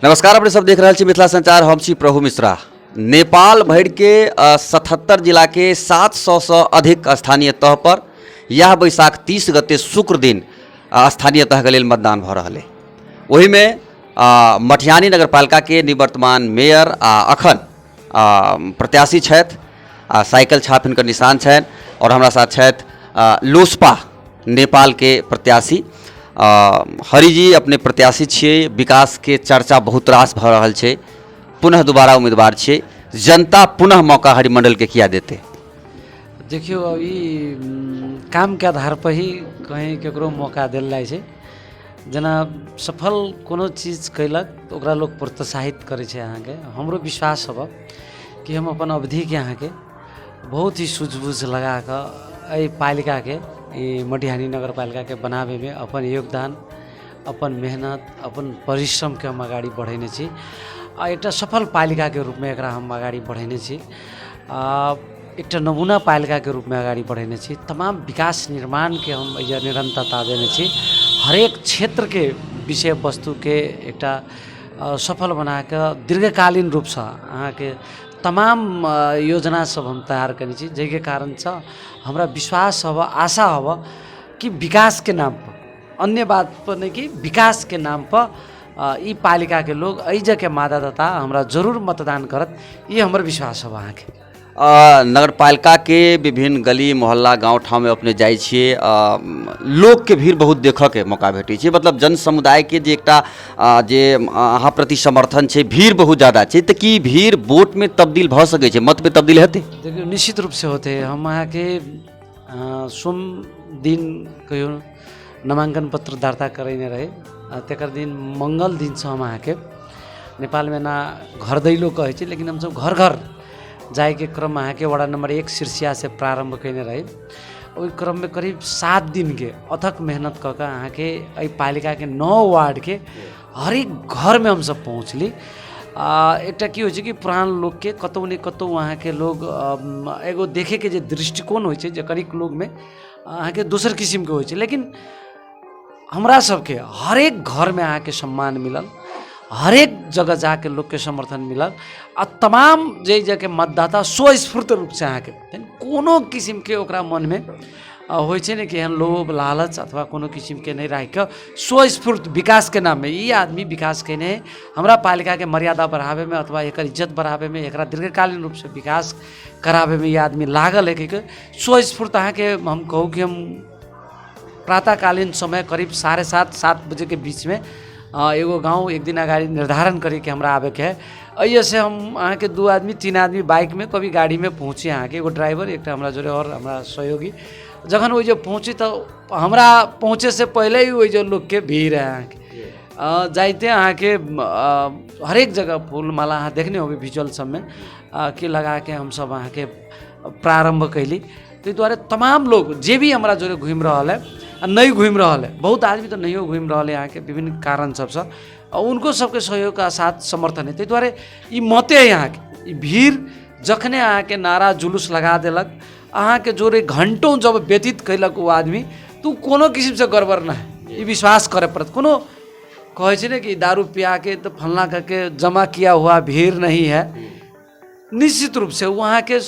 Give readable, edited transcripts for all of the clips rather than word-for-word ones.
नमस्कार, अपने सब देख रहे छी मिथिला संचार। हम छी प्रभु मिश्रा। नेपाल भर के 77 जिला के 700 से अधिक स्थानीय तह पर यह बैसाख 30 गते शुक्र दिन स्थानीय तह के लेल मतदान भ रहा है। वही में मटिहानी नगरपालिका के निवर्तमान मेयर अखन प्रत्याशी छथि, साइकिल छाप हिनकर निशान छनि और हमरा साथ छथि लोसपा नेपाल के प्रत्याशी हरि जी। अपने प्रत्याशी छिए, विकास के चर्चा बहुत रास भ रहल छै, पुनः दोबारा उम्मीदवार छिए, जनता पुनः मौका हरिमंडल के किया देते? देखियो, अभी काम के आधार पर ही कहीं केकरो मौका दिल जाए छै। जना सफल कोनो चीज कैलक तो ओकरा लोग प्रोत्साहित करे छै। अहाँ के हमरो विश्वास हब कि हम अपन अवधि के अहाँ के बहुत ही सूझबूझ लगा के पालिका के मटिहानी नगरपालिका के बनावे में अपन योगदान, अपन मेहनत, अपन परिश्रम के हम अगाडि बढ़ेने छी। एक सफल पालिका के रूप में एकरा हम अगाडि बढ़ेने छी। एक नमूना पालिका के रूप में अगाडि बढ़ेने छी। तमाम विकास निर्माण के हम निरंतरता देने छी। हरेक क्षेत्र के विषय वस्तु के एक सफल बना के दीर्घकालीन रूप से अहाँ के तमाम योजना सब हम तैयार करने छी, जेके कारण से हमरा विश्वास हब, आशा हब कि विकास के नाम पर, अन्य बात पर नहीं कि विकास के नाम पर ई पालिका के लोग ऐज के मतदाता हमरा जरूर मतदान करत, ये हमर विश्वास हब। अहाँ के नगरपालिका के विभिन्न गली मोहल्ला गाँव ठाम में अपने जाए छिए, लोग के भीड़ बहुत देखा के मौका भेटे छै। मतलब जन समुदाय के जे एकटा जे अहाँ प्रति समर्थन छै, भीड़ बहुत ज़्यादा छै, तो की भीड़ वोट में तब्दील भ सकै छै, मत में तब्दील हेतै? देखियो, निश्चित रूप से होते। हम अहाँ के सोम दिन कहियो नामांकन पत्र दर्ता करैने रहे, तेकर दिन मंगल दिन से हम अहाँ के नेपाल में ना घर दैलो कहै छै, लेकिन हम सब घर घर जाए के क्रम अहाँ के वार्ड नंबर 1 सिरसिया से प्रारंभ कैने रहे। ओहि क्रम में करीब 7 दिन के अथक मेहनत क के अहाँ के पालिका के 9 वार्ड के हरेक घर में हम सब पहुँचली। एक की हो कि पुरान लोग के कतौ ने कतौ वहाँ के लोग एगो देखे के जे दृष्टिकोण हो, करीक लोग में अहाँ के दूसर किस्म के हो, लेकिन हमरा सबके हरेक घर में अहाँ के सम्मान मिलल, हरेक जगह जाके लोग के समर्थन मिलल। आ तमाम जे जगह मतदाता स्वस्फूर्त रूप से अहाँ के कोनो किस्म के ओकरा मन में होइ छै ने कि एहन लोभ लालच अथवा कोनो किस्म के नहीं राख के स्वस्फूर्त विकास के नाम में ई आदमी विकास केने हमरा पालिका के मर्यादा बढ़ावे में अथवा एक इज्जत बढ़ावे में, एकरा दीर्घकालीन रूप से विकास करावे में ये आदमी लागल है कि स्वस्फूर्त। अहाँ के हम कहूँ कि हम प्रातःकालीन समय करीब 7:30-7 बजे के बीच में एगो गांव एक दिन अगाडि निर्धारण करी कि हमरा आवे के है। ऐसे हम अहाँ के 2 आदमी 3 आदमी बाइक में कभी गाड़ी में पहुँचे। अहाँ के एगो ड्राइवर एक हमरा जोड़े और हमरा सहयोगी जखन वो जो पहुँची तो हमरा पहुँचे से पहले ही वो जो लोग के भीड़ है। अहाँ के जाते अहाँ के हरेक जगह फूल माला अहाँ देखने होगी विजुअल सब में कि लगा के हम सब अहाँ के प्रारंभ कैली। तो द्वारे तमाम लोग जे भी हमरा जोड़े घूम रहा है, नहीं घूम रहा है, बहुत आदमी तो नहीं घूम रहा है यहाँ के विभिन्न कारण सबसे, उनको सबके सहयोग का साथ समर्थन है। द्वारे ये मते है यहाँ के भीड़ जखने अहाँ के नारा जुलूस लगा देलक, अहाँ के जोरे घंटों जब व्यतीत कैलक वो आदमी, तो कोनो किस्म से गड़बड़ ना है, ये विश्वास करे पड़त। कोनो कहे छै ने कि दारू पिया के तो फलना करके जमा किया हुआ भीड़ नहीं है। निश्चित रूप से वहाँ के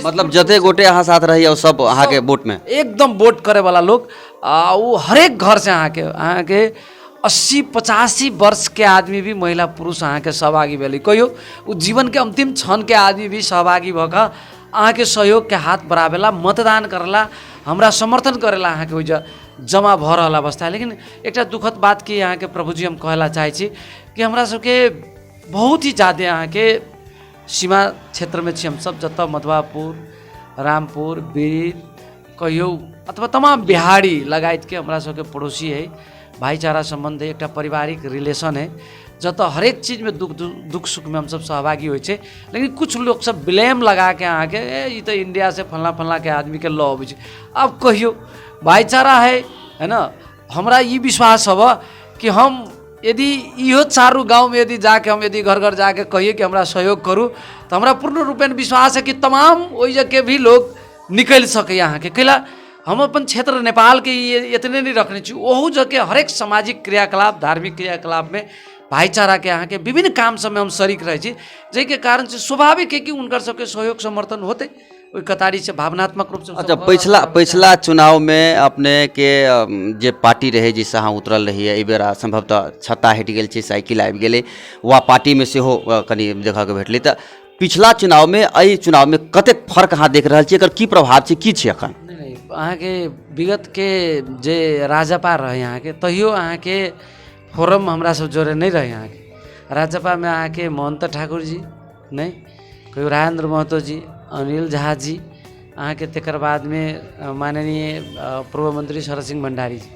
मतलब जते गोटे अहाँ साथ रही सब अहाँ के वोट में एकदम वोट करे वाला लोग वो हरेक घर से अहाँ के 80-85 वर्ष के आदमी भी, महिला पुरुष अहाँ के सहभागी भेली। कहियो वो जीवन के अंतिम क्षण के आदमी भी सहभागी भऽ कऽ अहाँ के सहयोग के हाथ बढ़ावेला, मतदान करेला, हमरा समर्थन करेला अहाँ के ओइजा जमा भऽ रहल अवस्था। लेकिन एक दुखद बात कि अहाँ के प्रभुजी हम कहला चाहै छी कि हमरा सबके बहुत ही ज़्यादा अहाँ के सीमा क्षेत्र में छी हम सब, जतऽ मधवापुर, रामपुर, बीर कहियो अथवा तमाम बिहारी लगायत के हमरा सबके पड़ोसी है, भाईचारा संबंध है, एक पारिवारिक रिलेशन है, जतऽ हरेक चीज में दुख सुख में हम सब सहभागी होइ छै। लेकिन कुछ लोग सब ब्लेम लगा के अहाँ के ये तो इंडिया से फलना के आदमी के लऽ अबै छै। अब कहियो भाईचारा है ना, हमरा ये विश्वास हब कि हम यदि इहो चारू गांव में यदि जाके हम यदि घर घर जाके कहिए कि हमरा सहयोग करूँ, तो हमरा पूर्ण रूपेण विश्वास है कि तमाम ओइ जगह भी लोग निकल सके। यहाँ के कैला हम अपन क्षेत्र नेपाल के ये इतने नहीं रखने चाहिए, ओहू जगह हरेक सामाजिक क्रियाकलाप, धार्मिक क्रियाकलाप में भाईचारा के अहाँ के विभिन्न काम सब में हम शरीक रहे छी, जै के कारण से स्वाभाविक है कि उनकर सबके सहयोग समर्थन होते ओहि कतारी से भावनात्मक रूप से। अच्छा, पिछला चुनाव में अपने के जे पार्टी रहे जिससे अहाँ उतरल रही है, बेर संभवतः छत्ता हटि गेल छै, साइकिल आबि गेलै, वा पार्टी में सेहो कनि देखऽ के भेटलै। तऽ पिछला चुनाव में एहि चुनाव में कतेक फर्क अहाँ देख रहल छी, एकर की प्रभाव छै, की छै अखन? नहीं, अहाँ के विगत के जे राजपा रहे अहाँ के तहियो अहाँ के फोरम हमरा सब जोरे नहीं रहे। अहाँ के राजपा में अहाँ के महंत ठाकुर जी नहीं, कोई राजेंद्र महतो जी, अनिल झा जी, अहाँ के तेकर बाद में माननीय पूर्व मंत्री शरद सिंह भंडारी जी,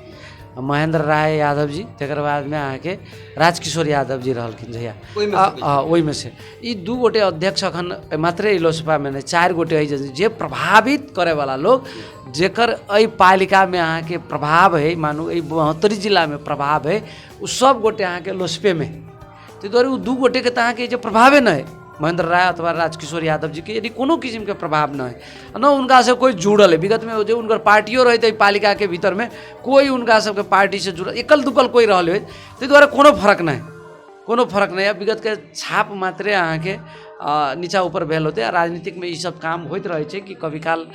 महेंद्र राय यादव जी, तेकर बाद में अहाँ के राजकिशोर यादव जी रहलखिन जहिया ओहि में से ई 2 गोटे अध्यक्ष अखन मात्रे लोसपा में नहीं 4 गोटे है जे प्रभावित करे वाला लोग, जेकर एहि पालिका में अहाँ के प्रभाव है, मानू एहि 72 जिला में प्रभाव है, उ सब गोटे अहाँ के लोसपे में। ताहि दुआरे उ 2 गोटे के तऽ अहाँ के जे प्रभावे न है, महेंद्र राय अथवा राजकिशोर यादव जी के यदि कोनो किस्म के प्रभाव न है, न उनका से कोई जुड़ल है। विगत में जो उनकर पार्टियों रहे पालिका के भीतर में कोई उनका सबके पार्टी से जुड़ल एकल दुकल कोई रहल है, ताहि दुआरे कोनो फर्क नहीं, कोनो फर्क नहीं। विगत के छाप मात्रे अहाँ के नीचा ऊपर भेल होते। राजनीतिक में ये सब काम होते रहे छै कि कभी काल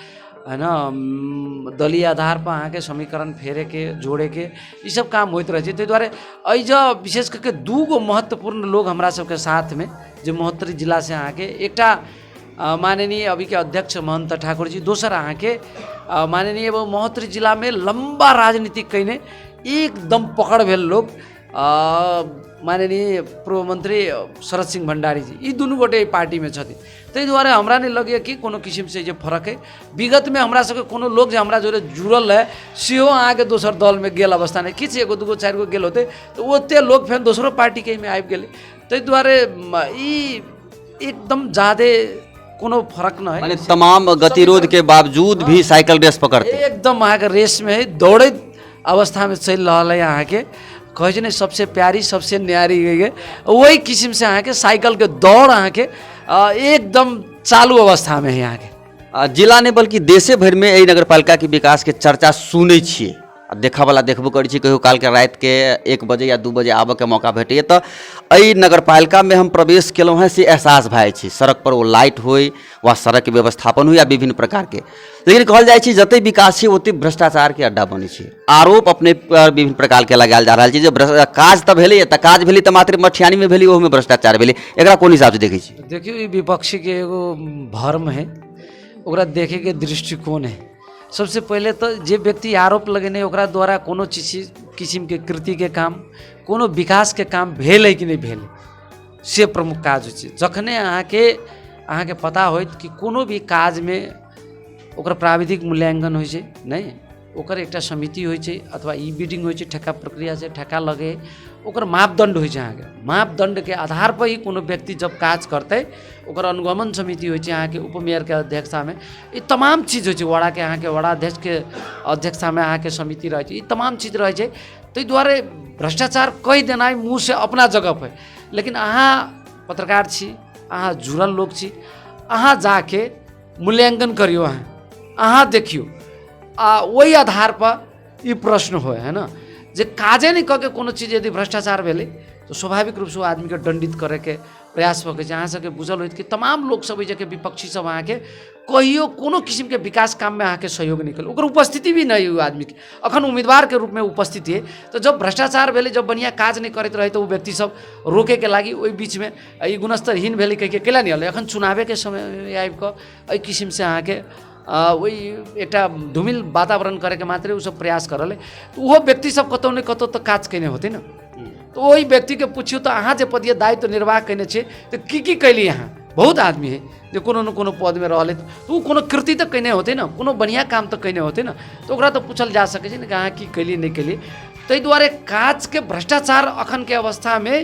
है न दलीय आधार पर अहाँ के समीकरण फेरे के जोड़े के ये सब काम होते रहे छै। ताहि दुआरे एहि विशेष करके 2 गो महत्वपूर्ण लोग हमरा सबके साथ में जो 72 जिला से अहाँ के एकटा माननीय अभी के अध्यक्ष महंत ठाकुर जी, दोसर अहाँ के माननीय 72 जिला में लंबा राजनीतिक कईने एकदम पकड़ भेल लोग माननीय पूर्व मंत्री शरद सिंह भंडारी जी, ई 2 गोटे पार्टी में छथिन। ताहि दुआरे हमरा नहीं लगे कि कोनो किस्म से जे फर्क है। विगत में हमरा सबके कोनो लोग जे हमरा जोरे जुड़ल है सेहो अहाँ के दोसर दल में गेल अवस्था नहीं, किछु 1 2 4 गो गेल होते तो ओते लोग फेर दोसरो पार्टी के में आबि गेलै। ताहि दुआरे ई एकदम ज़्यादा कोनो फर्क न है। तमाम गतिरोध के बावजूद भी साइकिल रेस पकड़ते एकदम अहाँ के रेस में है, दौड़ैत अवस्था में चल रहा है। अहाँ के कहे छै ने सबसे प्यारी सबसे न्यारी गई, वही किस्म से अहाँ के साइकिल के दौड़ अहाँ के एकदम चालू अवस्था में है। यहाँ के जिला ने बल्कि देशे भर में एहि नगरपालिका के विकास के चर्चा सुनै छियै, देखा वाला देखबो करै छी। कहियो काल के रात के 1 बजे या 2 बजे आबऽ के मौका भेटैए तऽ एहि नगरपालिका में हम प्रवेश केलहुँ हैं से एहसास भए छै, सड़क पर वो लाइट होय वा सड़क के व्यवस्थापन हो या विभिन्न प्रकार के। लेकिन कहल जाइ छै जते विकास छै ओते भ्रष्टाचार के अड्डा बनै छै। आरोप अपने विभिन्न प्रकार के लगायल जा रहल छै जे काज तऽ भेलै, तऽ काज भेलै तऽ मात्र मठियानी में भेलै, ओहू में भ्रष्टाचार भेलै। एकरा कोन हिसाब से देखै छी? देखियो ई विपक्षी के एगो भर्म है, ओकरा देखे के दृष्टिकोण है। सबसे पहले तो जे व्यक्ति आरोप लगेने ओकरा द्वारा कोनो चीज किस्म के कृति के काम, कोनो विकास के काम भेल है कि नहीं भेल से प्रमुख काज होइ छै। जखने अहाँ के पता होइत कि कोनो भी काज में ओकर प्राविधिक मूल्यांकन होइ छै, नहीं ओकर एकटा समिति होइ छै अथवा ई बिडिंग होइ छै, ठेका प्रक्रिया से ठेका लगे, ओकर मापदंड होइ छै। अहाँ के मापदंड के आधार पर ही कोनो व्यक्ति जब काज करते ओकर अनुगमन समिति होइ छै। अहाँ के उपमेयर के अध्यक्षता में ई तमाम चीज होइ छै, वड़ा के अहाँ के वड़ा अध्यक्ष के अध्यक्षता में अहाँ के समिति रहे छै, ई तमाम चीज रहे छै। ताहि दुआरे भ्रष्टाचार कहि देनाइ मुँह से अपना जगह पर, लेकिन अहाँ पत्रकार छी, अहाँ जुड़ल लोग छी, अहाँ जाके मूल्यांकन करियो, अहाँ देखियो वही आधार पर ये प्रश्न हो है ना, जे काजे नहीं करके कोनो चीज यदि भ्रष्टाचार भेले तो स्वाभाविक रूप से वो आदमी के दंडित करे के प्रयास हो। अहाँ सबके बुझल होइत कि तमाम लोग सब जे विपक्षी सब अहाँ के कहियो कोनो किस्म के विकास काम में अहाँ के सहयोग नहीं कल, ओकर उपस्थिति भी नहीं हुई आदमी के। अखन उम्मीदवार के रूप में उपस्थिति है, तो जब भ्रष्टाचार भेले, जब बढ़िया काज नहीं करते रहे तो वो व्यक्ति सब रोके के लागी ओहि बीच में ई गुणस्तरहीन भेले कह के केला नहीं हल। अखन चुनावे के समय आबि कऽ एहि किस्म से अहाँ के वही एक धूमिल वातावरण करे के मात्रे उ सब प्रयास करल है, तो वो व्यक्ति सब कतौ न कतौ तो काज केने होते ना। तो वही व्यक्ति के पूछियो तो अहाँ जे पद दायित्व निर्वाह केने छे तो की कैली, यहाँ बहुत आदमी है जो कोनो न कोनो पद में रहले तो वो कोनो कृति तो कैने होते ना, कोनो बढ़िया काम तो कैने होते ना, तो ओकरा तो पूछल जा सके कि अहाँ की कैली नहीं कैली। ताहि दुआरे काज के भ्रष्टाचार अखन के अवस्था में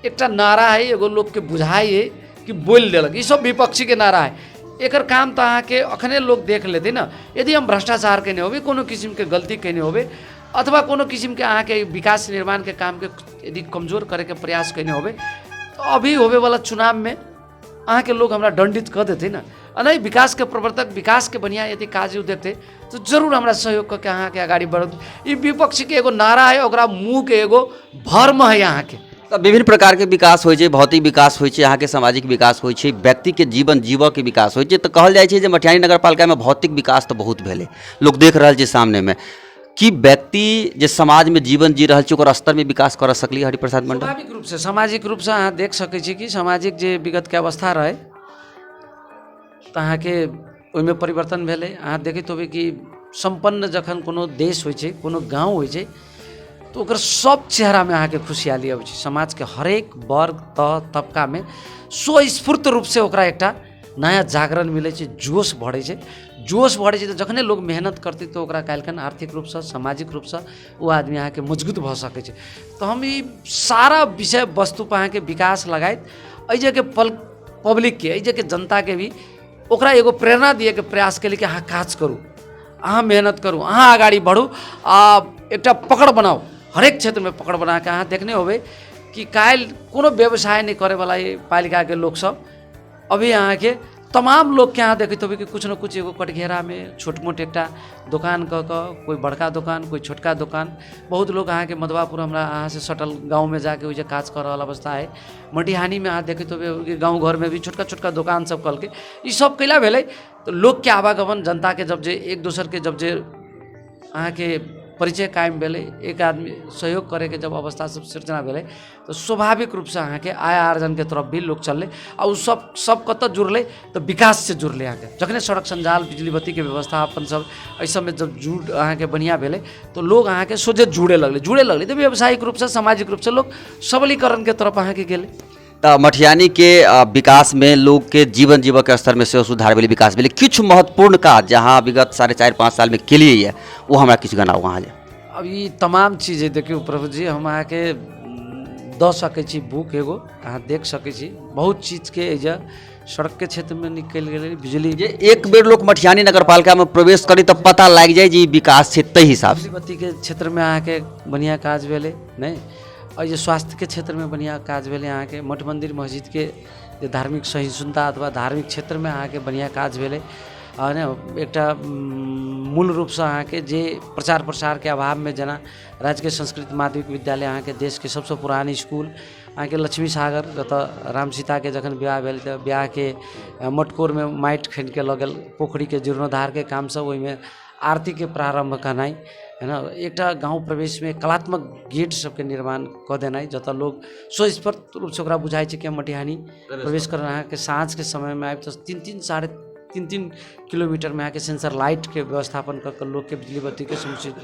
एक नारा है, एगो लोग के बुझाई है कि बोल देलक, ई सब विपक्षी के नारा है। एकर काम तो अहाँ के अखने लोग देख लेते ना, यदि हम भ्रष्टाचार केने होबे, कोनो किस्म के गलती केने होबे अथवा कोनो किस्म के अहाँ के विकास निर्माण के काम के यदि कमजोर करे के प्रयास केने होबे, तो अभी होबे वाला चुनाव में अहाँ के लोग हमरा दंडित कर देते ना। नहीं विकास के प्रवर्तक, विकास के बढ़िया यदि काज देखते तो जरूर हमरा सहयोग करके अहाँ के आगाड़ी बढ़त। ई विपक्षी के एगो नारा है, ओकरा मुँह के एगो भर्म है, अहाँ के तऽ विभिन्न प्रकार के विकास होइ छै, भौतिक विकास होइ छै, अहाँके सामाजिक विकास होइ छै, व्यक्ति के जीवन जीवऽ के विकास होइ छै। तऽ कहल जाइ छै जे मटिहानी नगरपालिका में भौतिक विकास तऽ बहुत भेलै, लोग देख रहल छै सामने में, कि व्यक्ति जे समाज में जीवन जी रहल छै ओकर स्तर में विकास कर सकली हरिप्रसाद मंडल? स्वाभाविक रूप से सामाजिक रूप से अहाँ देख सकै छी कि सामाजिक जे विगत के अवस्था रहे तऽ अहाँके ओहिमे परिवर्तन भेलै। अहाँ देखैत होबै कि संपन्न जखन कोनो देश होइ छै, कोनो गाँव होइ छै, तो ओकर सब चेहरा में अहाँके खुशहाली अबै छै। समाज के हरेक वर्ग तबका में स्वस्फूर्त रूप से ओकरा एकटा नया जागरण मिलै छै, जोश बढ़ै छै। जोश बढ़ै छै तऽ जखने लोग मेहनत करतै तो ओकरा काल्हिखन आर्थिक रूप से, सामाजिक रूप से वो आदमी अहाँके मजबूत भऽ सकै छै। तो हम ई सारा विषय वस्तु पर अहाँके विकास लगाइत एहि जगह पब्लिक के, एहि जगह जनता के भी ओकरा एगो प्रेरणा दिए के प्रयास केली कि अहाँ काज करू, अहाँ मेहनत करू, अहाँ आगाड़ी बढ़ू, एकटा पकड़ बनाओ, हरेक क्षेत्र में पकड़ बना के। अहाँ देखने होबै कि काल्हि कोनो व्यवसाय नहीं करे वाला ये पालिका के लोग सब अभी अहाँ के तमाम लोग के अहाँ देखैत होबै कि कुछ न कुछ एगो कटघेरा में छोट मोट एकटा दुकान क के, कोई बड़का दुकान, कोई छोटका दुकान। बहुत लोग अहाँ के मधवापुर हमरा अहाँ से सटल गाँव में जाके ओइजे काज कर रहल अवस्था है। मटिहानी में अहाँ देखैत होबै कि गाँव घर में भी छोटका छोटका दुकान सब कल के ई सब कैला भेलै। तो लोग के आवागमन, जनता के जब जे एक दोसर के जब जे अहाँ के परिचय कायम भेलै, एक आदमी सहयोग करे के जब अवस्था सब सृजना भेलै, तो स्वाभाविक रूप से अहाँ के आय आर्जन के तरफ भी लोग चलले। और उ सब कत जुड़ले तो विकास से जुड़ले। अहाँ के जखने सड़क संजाल, बिजली बत्ती के व्यवस्थापन सब एहि सब में जब जुड़ अहाँ के बढ़िया भेलै तो लोग अहाँ के सोझे जुड़े लगले तो व्यावसायिक रूप से, सामाजिक रूप से लोग सबलीकरण के तरफ अहाँ के गेले। तो मटिहानी के विकास में लोग के जीवन जीवक के स्तर में से सुधार भेलै, विकास भेलै। किछु महत्वपूर्ण काज जहाँ विगत 4.5-5 साल में केलिए है वो हमरा किछु गनाउ वहाँ जे। अब ये तमाम चीज़ें देखियो प्रभु जी, हम अहाँ के दऽ सकै छी बुक एगो, अहाँ देख सकै छी बहुत चीज के एजा सड़क के क्षेत्र में निकल गेलै, बिजली जे एक बेर लोग मटिहानी नगरपालिका में प्रवेश करी तो पता लग जाए जी विकास छै तै हिसाब से। बिजली बत्ती के क्षेत्र में अहाँ के बढ़िया काज भेलै नहीं, और ये स्वास्थ्य के क्षेत्र में बढ़िया काज भेलै। अहाँ के मठ मंदिर मस्जिद के जे धार्मिक सहिष्णुता अथवा धार्मिक क्षेत्र में अहाँ के बढ़िया काज भेलै। और एकटा मूल रूप से अहाँ के जे प्रचार प्रसार के अभाव में जेना राजकीय संस्कृत माध्यमिक विद्यालय अहाँ के देश के सबसे पुरानी स्कूल, अहाँ के लक्ष्मी सागर जतऽ राम सीता के जखन ब्याह भेल तऽ ब्याह के मटकोर में माटि खनि के लऽ गेल, पोखरी के जीर्णोद्धार के काम सब, ओहिमे आरती के प्रारंभ करनाइ है ना, एकटा गाँव प्रवेश में कलात्मक गेट सबके निर्माण कऽ देनाइ जतऽ लोग स्वस्फूर्त रूप से ओकरा बुझाइ छै कि मटिहानी प्रवेश करना। अहाँ के साँझ के समय में आबि तऽ 3-3 किलोमीटर में अहाँ के सेंसर लाइट के व्यवस्थापन कर के लोग के बिजली बत्ती के समुचित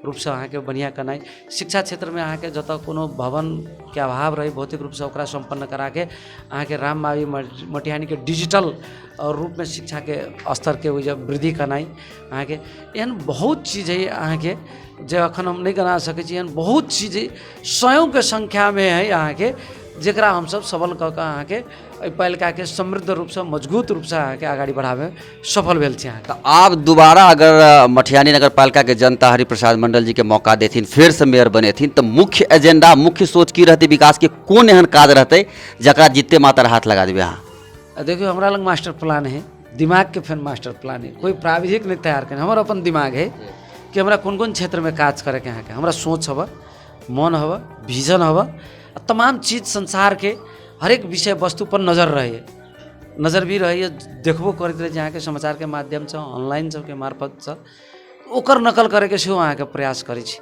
रूप से अहाँ के बढ़िया करनाइ। शिक्षा क्षेत्र में अहाँ के जतऽ कोनो भवन के अभाव रही भौतिक रूप से ओकरा संपन्न करा के अहाँ के रामबावी मटिहानी के डिजिटल रूप में शिक्षा के स्तर के वजह वृद्धि करनाइ। अहाँ के एहन बहुत चीज है अहाँ के जे अखन हम नहीं गना सकै छी, एहन बहुत चीज सयों के संख्या में है अहाँ के जेकरा हम सब सबल कऽ के अहाँ के पालिका के समृद्ध रूप से, मजबूत रूप से अहाँ के आगाड़ी बढ़ावे में सफल भेल छी। तो आप दोबारा अगर मटिहानी नगर पालिका के जनता हरिप्रसाद मंडल जी के मौका देथिन, फिर से मेयर बनेथिन, तो मुख्य एजेंडा, मुख्य सोच की रहते विकास के कोन एहन काज रहते जकरा जितने मातर हाथ लगा देवे? अहाँ देखियो हमरा लग मास्टर प्लान है, दिमाग के फिर मास्टर प्लान है, कोई प्राविधिक नहीं तैयार करें, हमारा अपन दिमाग है कि हमरा कौन कौन क्षेत्र में काज करे के। अहाँ के हमरा सोच हवा, मन हवा, विजन हवा, तमाम चीज संसार के हरेक विषय वस्तु पर नजर रहे, नजर भी रही, देखबो करते रहे अहाँ के समाचार के माध्यम से, ऑनलाइन सबके मार्फत से ओकर नकल करे के सेहो अहाँ के प्रयास करै छी।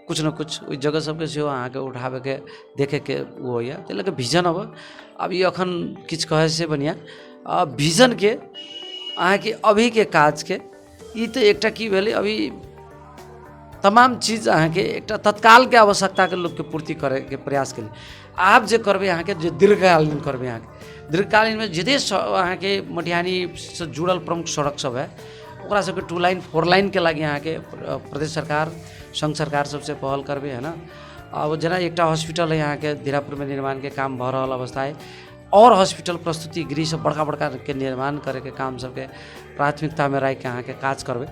कुछ न कुछ ओहि जगह सबके सेहो अहाँ के उठावे के, देखे के वो होइए, ताहि लऽ के विजन अब ई अखन किछु कहे से बढ़िया विजन के अहाँ के अभी के काज के ई तो एकटा की भेलै, अभी तमाम चीज अहाँ के एकटा तत्काल के आवश्यकता के लोग के पूर्ति करे के प्रयास के लिए आप जे करबे अहाँ के जे दीर्घकालीन करबे, अहाँ के दीर्घकालीन में जदे अहाँ के मटिहानी से जुड़ल प्रमुख सड़क सब है ओकरा सबके 2 लाइन 4 लाइन के लागी अहाँ के प्रदेश सरकार, संघ सरकार सबसे पहल करबे है ना। अब जना एकटा हॉस्पिटल है यहाँ के धीरापुर में निर्माण के काम भऽ रहल अवस्था है, और हॉस्पिटल प्रस्तुति गृह सब बड़का बड़का के निर्माण करे के काम सबके प्राथमिकता में राखि के अहाँ के काज करबे।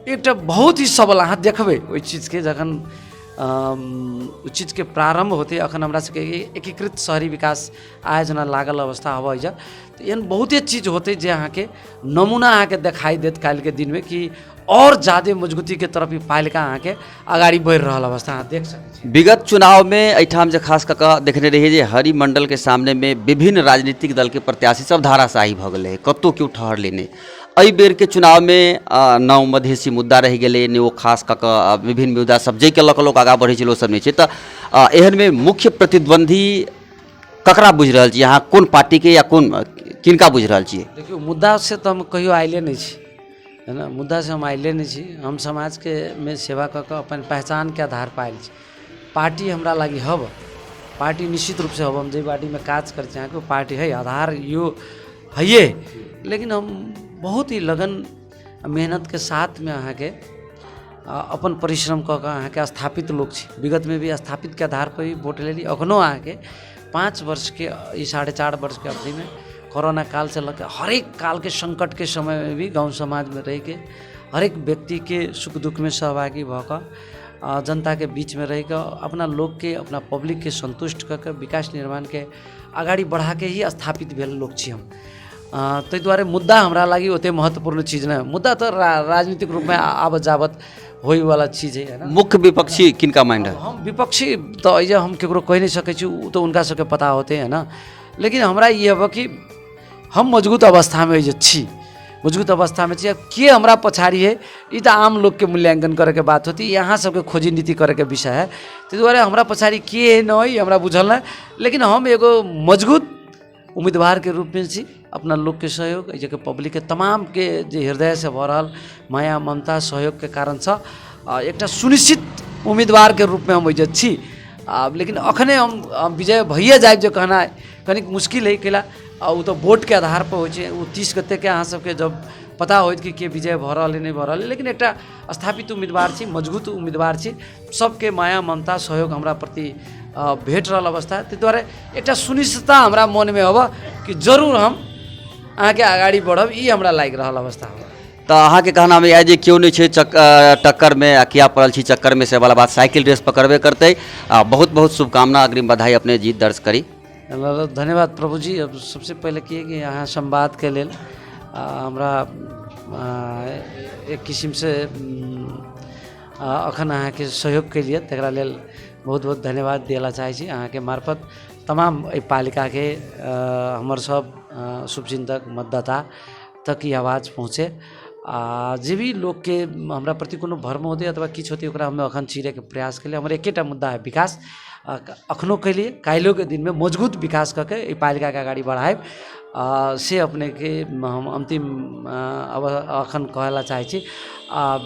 एकटा बहुत ही सबल अहाँ देखबे ओहि चीज के जखन उ चीज के प्रारंभ होते अखन हमरा सबके एकीकृत शहरी विकास आयोजना लागल अवस्था हवा जा तो एहन बहुते चीज होते जे अहाँ के नमूना अहाँ के दिखाई देत काल के दिन में कि और ज़्यादा मजबूती के तरफ ई पालिका अहाँ के आगाड़ी बढ़ रहा अवस्था अहाँ देख सकते छी। विगत चुनाव में एहिठाम जे खास कऽ कऽ देखने रहिए जे हरि मंडल के सामने में विभिन्न राजनीतिक दल के प्रत्याशी सब धाराशाही भऽ गेलै, कतौ केओ ठहर लेने। एहि बेर के चुनाव में न मधेसी मुद्दा रहि गेलै ने ओ खास कऽ कऽ विभिन्न मुद्दा सब जाहि के लऽ कऽ लोक आगाँ बढ़ै छै ओ सब नहि छै। तऽ एहन में मुख्य प्रतिद्वंदी ककरा बुझि रहल छी अहाँ, कोन पार्टी के या कोन किनका बुझि रहल छियै? देखियो मुद्दा से तो हम कहियो आइले नहीं छी, है ना, मुद्दा से हम आइले नहीं छी। हम समाज के में सेवा कऽ कऽ अपन पहचान के आधार पर आयल छी। पार्टी हमरा लागी हब, पार्टी निश्चित रूप से हब, हम जे पार्टी में काज कर चाहे को पार्टी है, आधार यो है, लेकिन हम बहुत ही लगन मेहनत के साथ में अहाँ के अपन परिश्रम कऽ कऽ अहाँ के स्थापित लोग छी। विगत में भी स्थापित के आधार पर ही वोट लेली। अखनो अहाँ के 5 वर्ष के 4.5 वर्ष के अवधि में कोरोना काल से लग हरेक काल के संकट के समय में भी गांव समाज में रह के हरेक व्यक्ति के सुख दुख में सहभागी भऽ जनता के बीच में रह अपना लोग के, अपना पब्लिक के संतुष्ट करके विकास निर्माण के आगाड़ी बढ़ा के ही स्थापित भेल लोग छी हम। ताहि दुआरे मुद्दा हमरा लागी ओते महत्वपूर्ण चीज नहीं। मुद्दा तो राजनीतिक रूप में आबत जाबत होई वाला चीज है ना। मुख्य विपक्षी किनका माइंड है? हम विपक्षी तो अइजे हम केकरो कह नहीं सकै छी, उ तो उनका सबके पता होते है ना। लेकिन हमरा ये अब कि हम मजबूत अवस्था में जे छी, मजबूत अवस्था में छी। के हमरा पछाड़ी है ये तो आम लोग के मूल्यांकन करे के बात होती, यहाँ सबके खोजी नीति करे के विषय है। ताहि दुआरे हमरा पछाड़ी के है न हमरा बुझल नहीं, लेकिन हम एगो मजबूत उम्मीदवार के रूप में छी। अपना लोग के सहयोग, जगह पब्लिक के तमाम के जे हृदय से भऽ रहल माया ममता सहयोग के कारण से एक सुनिश्चित उम्मीदवार के रूप में हम अइजे छी। लेकिन अखने हम विजय भइए जाए जो कहना कनिक मुश्किल है केला। उ तो वोट के आधार पर हो, 30 गते के अहाँ सबके जब पता होत कि के विजय भऽ रहल है नहीं भऽ रहल है। लेकिन एक स्थापित उम्मीदवार छी, मजबूत उम्मीदवार छी, सबके माया ममता सहयोग हमरा प्रति भेट रहल अवस्था। ताहि दुआरे एक सुनिश्चितता हमरा मन में हब कि जरूर हम अहाँ के आगाड़ी बढ़ब, ई हमरा लागि रहल अवस्था हो। तो अहाँ के कहना में जे क्यों नहीं छे टक्कर में किया पड़ल छी चक्कर में से वाला बात, साइकिल रेस पकड़बे करते। बहुत बहुत शुभकामना, अग्रिम बधाई, अपने जीत दर्ज करी। धन्यवाद प्रभु जी। अब सबसे पहले किए कि यहाँ संवाद के लेल हमरा एक किस्म से अखन अहाँ के सहयोग के लिए तकरा लेल बहुत बहुत धन्यवाद दिला चाहे छी। अहाँ के मार्फत तमाम पालिका के हमर सब शुभचिंतक मतदाता तक ई आवाज़ पहुँचे। जे भी लोग के हमरा प्रति कोनो भर्म होते अथवा किछु होते ओकरा हम अखन चीरे के प्रयास के लिए हमर एकेटा मुद्दा है विकास। अखनों के लिए काल्हिओ के दिन में मजबूत विकास करके ई पालिका के आगाड़ी बढ़ाएब से अपने के हम अंतिम अखन कहला चाहे छी।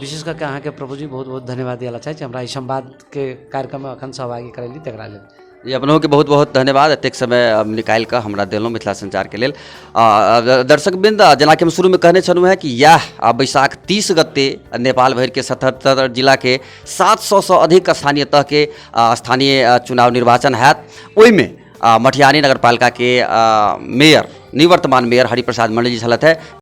विशेष करके अहाँ के प्रभु जी बहुत बहुत धन्यवाद दिला चाहे छी हमरा ई संवाद के कार्यक्रम में अखन सहभागी करेली तकरा लेल। जी अपनों के बहुत बहुत धन्यवाद एतेक समय निकाल कर हमरा दिलों मिथिला संचार के लेल। दर्शक बिंद जना कि हम शुरू में कहने छलूँ है कि यह बैसाख 30 गते नेपाल भर के 77 जिला के 700 से अधिक स्थानीय तह के स्थानीय चुनाव निर्वाचन हैत। ओहिमे मटिहानी नगर पालिका के मेयर, निवर्तमान मेयर हरिप्रसाद मंडल जी छलथि है।